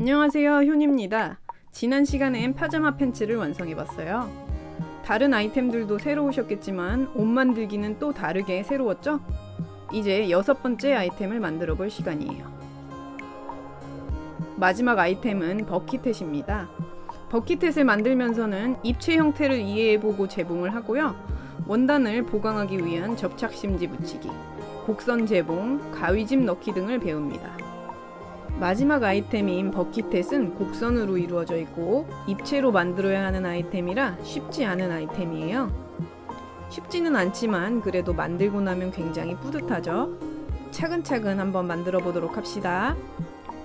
안녕하세요, 효니입니다. 지난 시간엔 파자마 팬츠를 완성해봤어요. 다른 아이템들도 새로우셨겠지만 옷 만들기는 또 다르게 새로웠죠? 이제 6번째 아이템을 만들어 볼 시간이에요. 마지막 아이템은 버킷햇입니다. 버킷햇을 만들면서는 입체 형태를 이해해보고 재봉을 하고요. 원단을 보강하기 위한 접착심지 붙이기, 곡선 재봉, 가위집 넣기 등을 배웁니다. 마지막 아이템인 버킷햇은 곡선으로 이루어져 있고 입체로 만들어야 하는 아이템이라 쉽지 않은 아이템이에요. 쉽지는 않지만 그래도 만들고 나면 굉장히 뿌듯하죠. 차근차근 한번 만들어 보도록 합시다.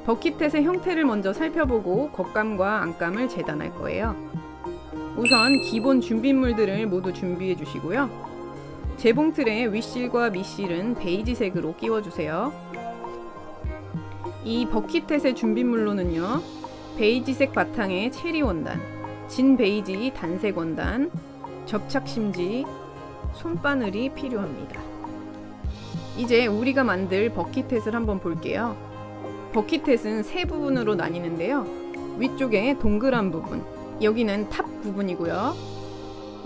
버킷햇의 형태를 먼저 살펴보고 겉감과 안감을 재단할 거예요. 우선 기본 준비물들을 모두 준비해 주시고요. 재봉틀에 윗실과 밑실은 베이지색으로 끼워주세요. 이 버킷햇의 준비물로는요, 베이지색 바탕에 체리 원단, 진 베이지 단색 원단, 접착심지, 손바늘이 필요합니다. 이제 우리가 만들 버킷햇을 한번 볼게요. 버킷햇은 세 부분으로 나뉘는데요. 위쪽에 동그란 부분, 여기는 탑 부분이고요.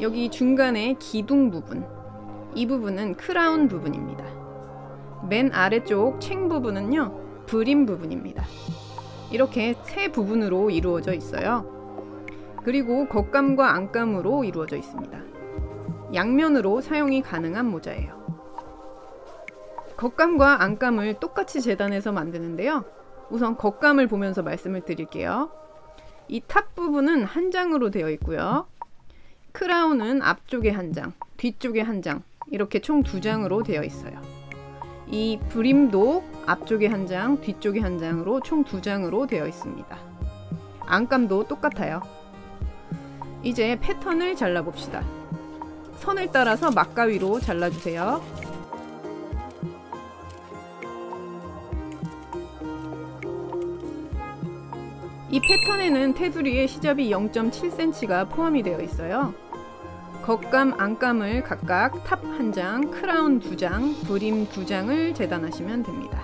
여기 중간에 기둥 부분, 이 부분은 크라운 부분입니다. 맨 아래쪽 챙 부분은요, 브림 부분입니다. 이렇게 세 부분으로 이루어져 있어요. 그리고 겉감과 안감으로 이루어져 있습니다. 양면으로 사용이 가능한 모자예요. 겉감과 안감을 똑같이 재단해서 만드는데요. 우선 겉감을 보면서 말씀을 드릴게요. 이 탑 부분은 한 장으로 되어 있고요. 크라운은 앞쪽에 한 장, 뒤쪽에 한 장, 이렇게 총 2장으로 되어 있어요. 이 브림도 앞쪽에 한 장, 뒤쪽에 한 장으로 총 2장으로 되어 있습니다. 안감도 똑같아요. 이제 패턴을 잘라봅시다. 선을 따라서 막가위로 잘라주세요. 이 패턴에는 테두리에 시접이 0.7cm가 포함이 되어 있어요. 겉감, 안감을 각각 탑 1장, 크라운 2장, 브림 2장을 재단하시면 됩니다.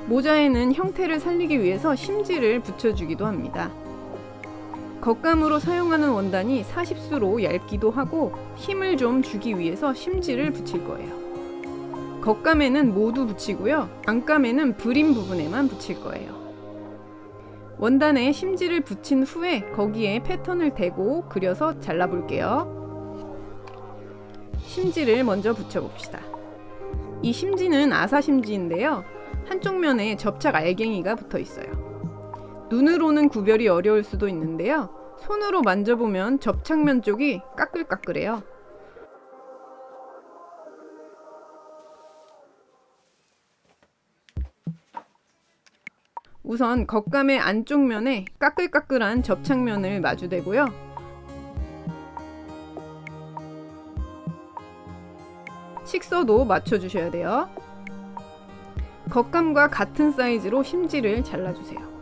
모자에는 형태를 살리기 위해서 심지를 붙여주기도 합니다. 겉감으로 사용하는 원단이 40수로 얇기도 하고 힘을 좀 주기 위해서 심지를 붙일 거예요. 겉감에는 모두 붙이고요. 안감에는 브림 부분에만 붙일 거예요. 원단에 심지를 붙인 후에 거기에 패턴을 대고 그려서 잘라볼게요. 심지를 먼저 붙여봅시다. 이 심지는 아사심지인데요. 한쪽 면에 접착 알갱이가 붙어 있어요. 눈으로는 구별이 어려울 수도 있는데요. 손으로 만져보면 접착면 쪽이 까끌까끌해요. 우선 겉감의 안쪽 면에 까끌까끌한 접착면을 마주대고요. 식서도 맞춰주셔야 돼요. 겉감과 같은 사이즈로 심지를 잘라주세요.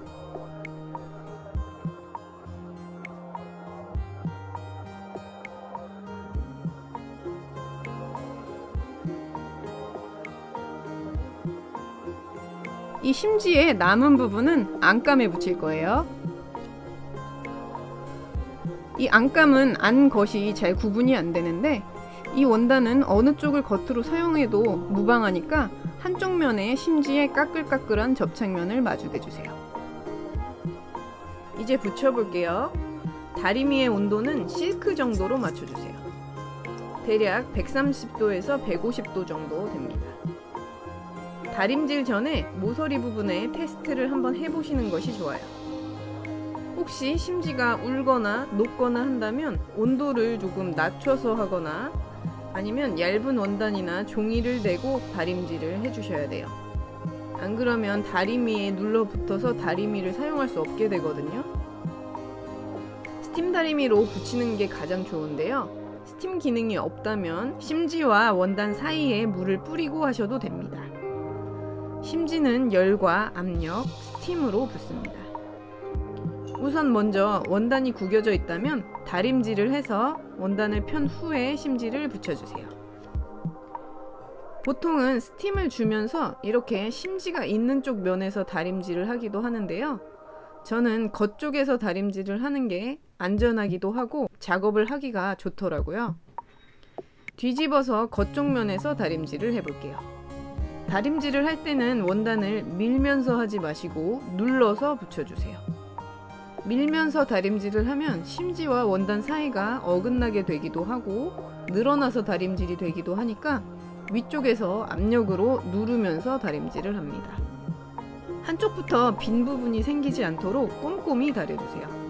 이 심지의 남은 부분은 안감에 붙일 거예요. 이 안감은 안 겉이 잘 구분이 안 되는데 이 원단은 어느 쪽을 겉으로 사용해도 무방하니까 한쪽 면에 심지에 까끌까끌한 접착면을 마주대 주세요. 이제 붙여볼게요. 다리미의 온도는 실크 정도로 맞춰주세요. 대략 130도에서 150도 정도 됩니다. 다림질 전에 모서리 부분에 테스트를 한번 해보시는 것이 좋아요. 혹시 심지가 울거나 녹거나 한다면 온도를 조금 낮춰서 하거나 아니면 얇은 원단이나 종이를 대고 다림질을 해주셔야 돼요. 안 그러면 다리미에 눌러붙어서 다리미를 사용할 수 없게 되거든요. 스팀 다리미로 붙이는 게 가장 좋은데요. 스팀 기능이 없다면 심지와 원단 사이에 물을 뿌리고 하셔도 됩니다. 심지는 열과 압력, 스팀으로 붓습니다. 우선 먼저 원단이 구겨져 있다면 다림질을 해서 원단을 편 후에 심지를 붙여주세요. 보통은 스팀을 주면서 이렇게 심지가 있는 쪽 면에서 다림질을 하기도 하는데요. 저는 겉쪽에서 다림질을 하는 게 안전하기도 하고 작업을 하기가 좋더라고요. 뒤집어서 겉쪽 면에서 다림질을 해볼게요. 다림질을 할 때는 원단을 밀면서 하지 마시고 눌러서 붙여주세요. 밀면서 다림질을 하면 심지와 원단 사이가 어긋나게 되기도 하고 늘어나서 다림질이 되기도 하니까 위쪽에서 압력으로 누르면서 다림질을 합니다. 한쪽부터 빈 부분이 생기지 않도록 꼼꼼히 다려주세요.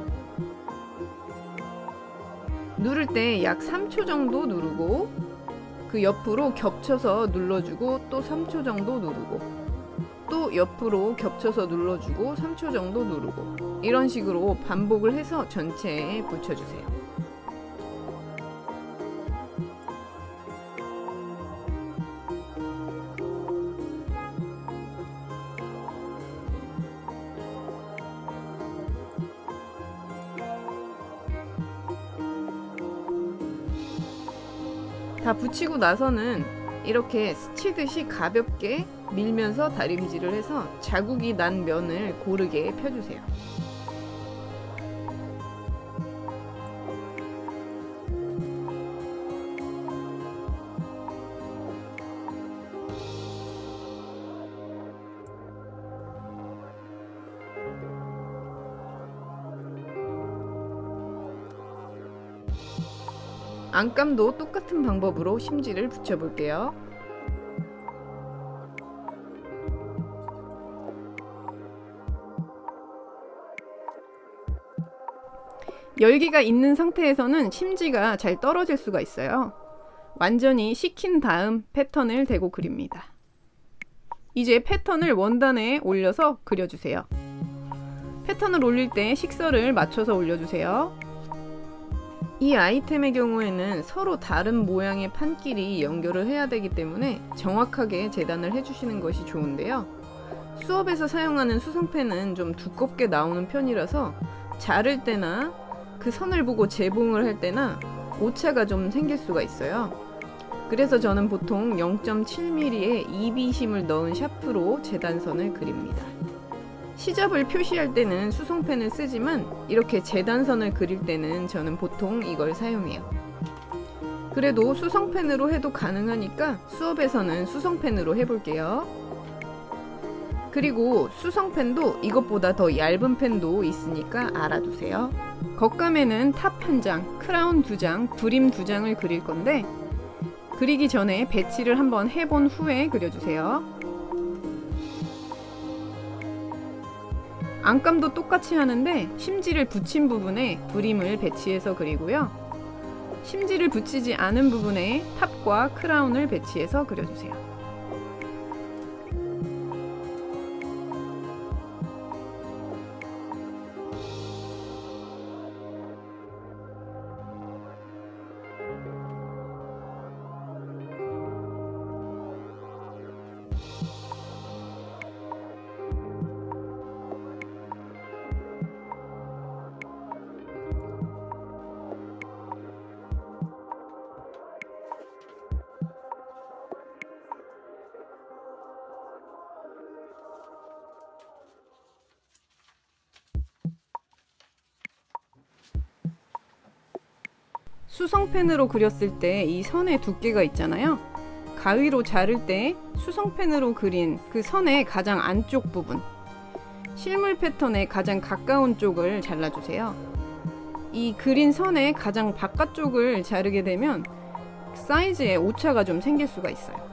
누를 때 약 3초 정도 누르고 그 옆으로 겹쳐서 눌러주고 또 3초 정도 누르고 또 옆으로 겹쳐서 눌러주고 3초 정도 누르고 이런 식으로 반복을 해서 전체에 붙여주세요. 다 붙이고 나서는 이렇게 스치듯이 가볍게 밀면서 다림질을 해서 자국이 난 면을 고르게 펴주세요. 안감도 똑같은 방법으로 심지를 붙여볼게요. 열기가 있는 상태에서는 심지가 잘 떨어질 수가 있어요. 완전히 식힌 다음 패턴을 대고 그립니다. 이제 패턴을 원단에 올려서 그려주세요. 패턴을 올릴 때 식설을 맞춰서 올려주세요. 이 아이템의 경우에는 서로 다른 모양의 판끼리 연결을 해야 되기 때문에 정확하게 재단을 해주시는 것이 좋은데요. 수업에서 사용하는 수성펜은 좀 두껍게 나오는 편이라서 자를 때나 그 선을 보고 재봉을 할 때나 오차가 좀 생길 수가 있어요. 그래서 저는 보통 0.7mm의 이비심을 넣은 샤프로 재단선을 그립니다. 시접을 표시할 때는 수성펜을 쓰지만 이렇게 재단선을 그릴 때는 저는 보통 이걸 사용해요. 그래도 수성펜으로 해도 가능하니까 수업에서는 수성펜으로 해볼게요. 그리고 수성펜도 이것보다 더 얇은 펜도 있으니까 알아두세요. 겉감에는 탑 1장, 크라운 2장, 브림 2장을 그릴 건데 그리기 전에 배치를 한번 해본 후에 그려주세요. 안감도 똑같이 하는데 심지를 붙인 부분에 브림을 배치해서 그리고요. 심지를 붙이지 않은 부분에 탑과 크라운을 배치해서 그려주세요. 수성펜으로 그렸을 때 이 선의 두께가 있잖아요. 가위로 자를 때 수성펜으로 그린 그 선의 가장 안쪽 부분, 실물 패턴에 가장 가까운 쪽을 잘라주세요. 이 그린 선의 가장 바깥쪽을 자르게 되면 사이즈에 오차가 좀 생길 수가 있어요.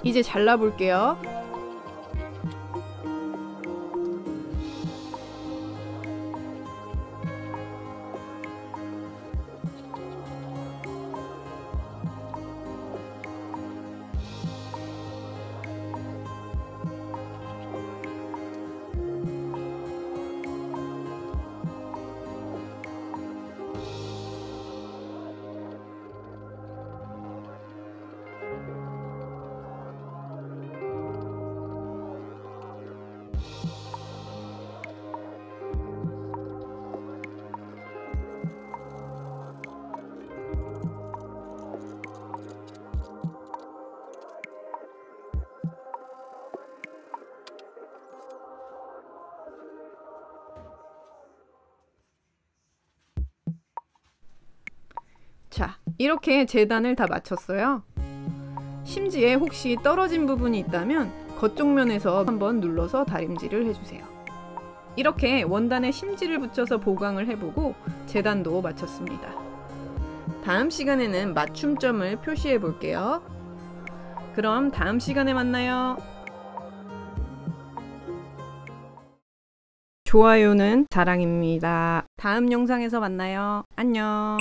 이제 잘라볼게요. 자, 이렇게 재단을 다 마쳤어요. 심지에 혹시 떨어진 부분이 있다면 겉쪽면에서 한번 눌러서 다림질을 해주세요. 이렇게 원단에 심지를 붙여서 보강을 해보고 재단도 마쳤습니다. 다음 시간에는 맞춤점을 표시해 볼게요. 그럼 다음 시간에 만나요. 좋아요는 사랑입니다. 다음 영상에서 만나요. 안녕.